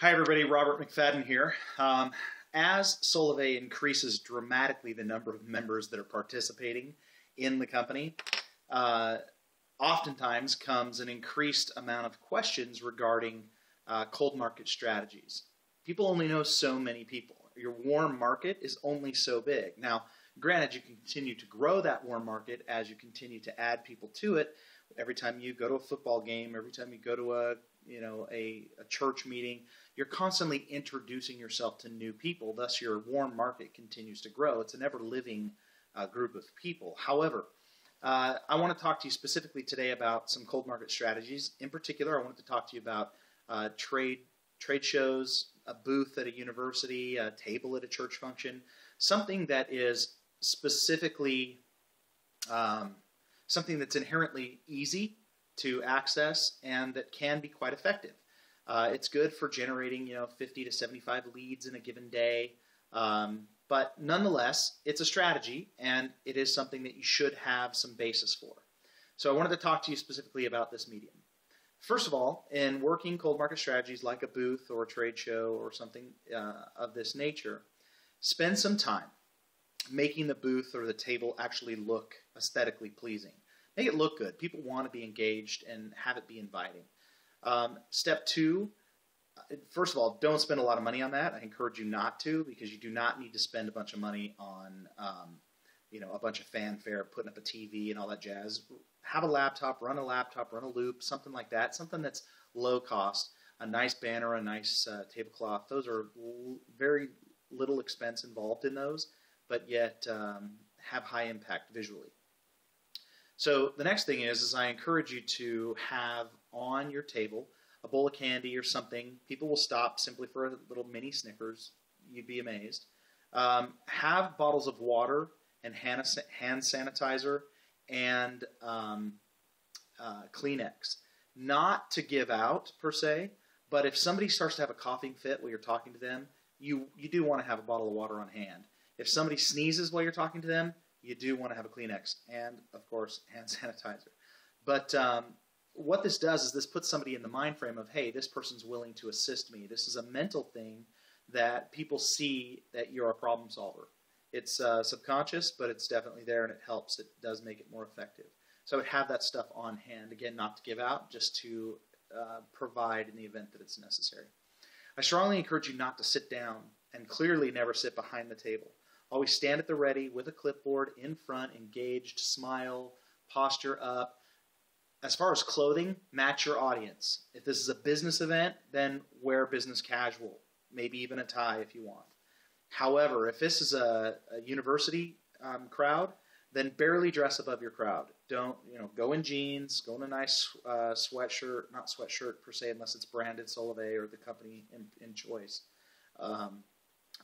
Hi everybody, Robert McFadden here. As Solvay increases dramatically the number of members that are participating in the company, oftentimes comes an increased amount of questions regarding cold market strategies. People only know so many people. Your warm market is only so big. Now, granted, you can continue to grow that warm market as you continue to add people to it. Every time you go to a football game, every time you go to a church meeting, you're constantly introducing yourself to new people. Thus, your warm market continues to grow. It's an ever-living group of people. However, I want to talk to you specifically today about some cold market strategies. In particular, I wanted to talk to you about trade shows, a booth at a university, a table at a church function, something that is specifically something that's inherently easy to access and that can be quite effective. It's good for generating 50 to 75 leads in a given day, but nonetheless, it's a strategy and it is something that you should have some basis for. So I wanted to talk to you specifically about this medium. First of all, in working cold market strategies like a booth or a trade show or something of this nature, spend some time making the booth or the table actually look aesthetically pleasing. Make it look good. People want to be engaged and have it be inviting. Step two, first of all, don't spend a lot of money on that. I encourage you not to, because you do not need to spend a bunch of money on a bunch of fanfare, putting up a TV and all that jazz. Have a laptop, run a loop, something like that, something that's low cost, a nice banner, a nice tablecloth. Those are very little expense involved in those, but yet have high impact visually. So the next thing is I encourage you to have on your table a bowl of candy or something. People will stop simply for a little mini Snickers. You'd be amazed. Have bottles of water and hand sanitizer and Kleenex. Not to give out per se, but if somebody starts to have a coughing fit while you're talking to them, you do want to have a bottle of water on hand. If somebody sneezes while you're talking to them, you do want to have a Kleenex and, of course, hand sanitizer. But what this does is this puts somebody in the mind frame of, hey, this person's willing to assist me. This is a mental thing that people see that you're a problem solver. It's subconscious, but it's definitely there and it helps. It does make it more effective. So I would have that stuff on hand, again, not to give out, just to provide in the event that it's necessary. I strongly encourage you not to sit down and clearly never sit behind the table. Always stand at the ready with a clipboard in front, engaged, smile, posture up. As far as clothing, match your audience. If this is a business event, then wear business casual, maybe even a tie if you want. However, if this is a university crowd, then barely dress above your crowd. Don't go in jeans, go in a nice sweatshirt, not sweatshirt per se, unless it's branded Solvay or the company in choice,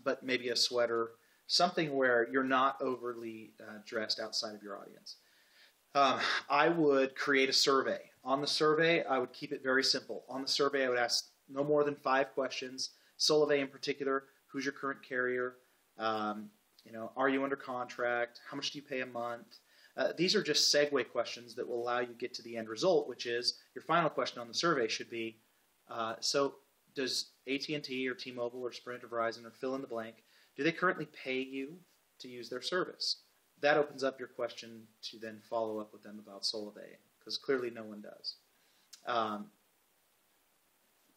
but maybe a sweater. Something where you're not overly dressed outside of your audience. I would create a survey. On the survey, I would keep it very simple. On the survey, I would ask no more than 5 questions. Solvay in particular, who's your current carrier? Are you under contract? How much do you pay a month? These are just segue questions that will allow you to get to the end result, which is your final question on the survey should be, so does AT&T or T-Mobile or Sprint or Verizon or fill in the blank, do they currently pay you to use their service? That opens up your question to then follow up with them about Solvay, because clearly no one does.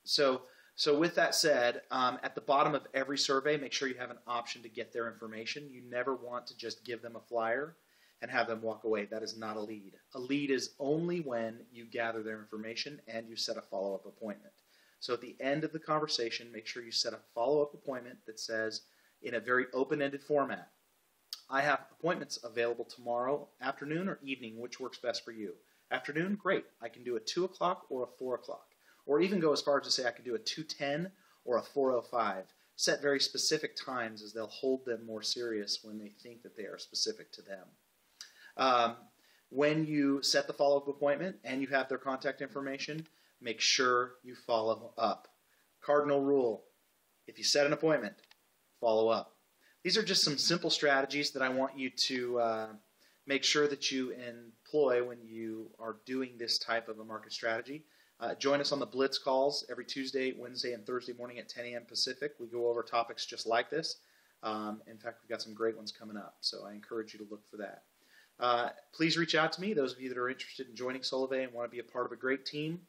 So with that said, at the bottom of every survey, make sure you have an option to get their information. You never want to just give them a flyer and have them walk away. That is not a lead. A lead is only when you gather their information and you set a follow-up appointment. So at the end of the conversation, make sure you set a follow-up appointment that says, in a very open-ended format, I have appointments available tomorrow afternoon or evening, which works best for you. Afternoon, great. I can do a 2 o'clock or a 4 o'clock. Or even go as far as to say I can do a 2:10 or a 4:05. Set very specific times, as they'll hold them more serious when they think that they are specific to them. When you set the follow-up appointment and you have their contact information, make sure you follow up. Cardinal rule, if you set an appointment, follow up. These are just some simple strategies that I want you to make sure that you employ when you are doing this type of a market strategy. Join us on the Blitz calls every Tuesday, Wednesday, and Thursday morning at 10 a.m. Pacific. We go over topics just like this. In fact, we've got some great ones coming up, so I encourage you to look for that. Please reach out to me, those of you that are interested in joining Solivay and want to be a part of a great team.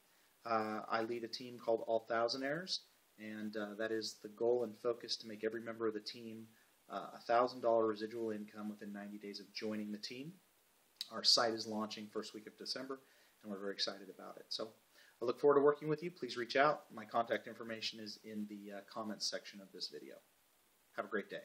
I lead a team called All Thousandaires, and that is the goal and focus to make every member of the team $1,000 residual income within 90 days of joining the team. Our site is launching first week of December, and we're very excited about it. So I look forward to working with you. Please reach out. My contact information is in the comments section of this video. Have a great day.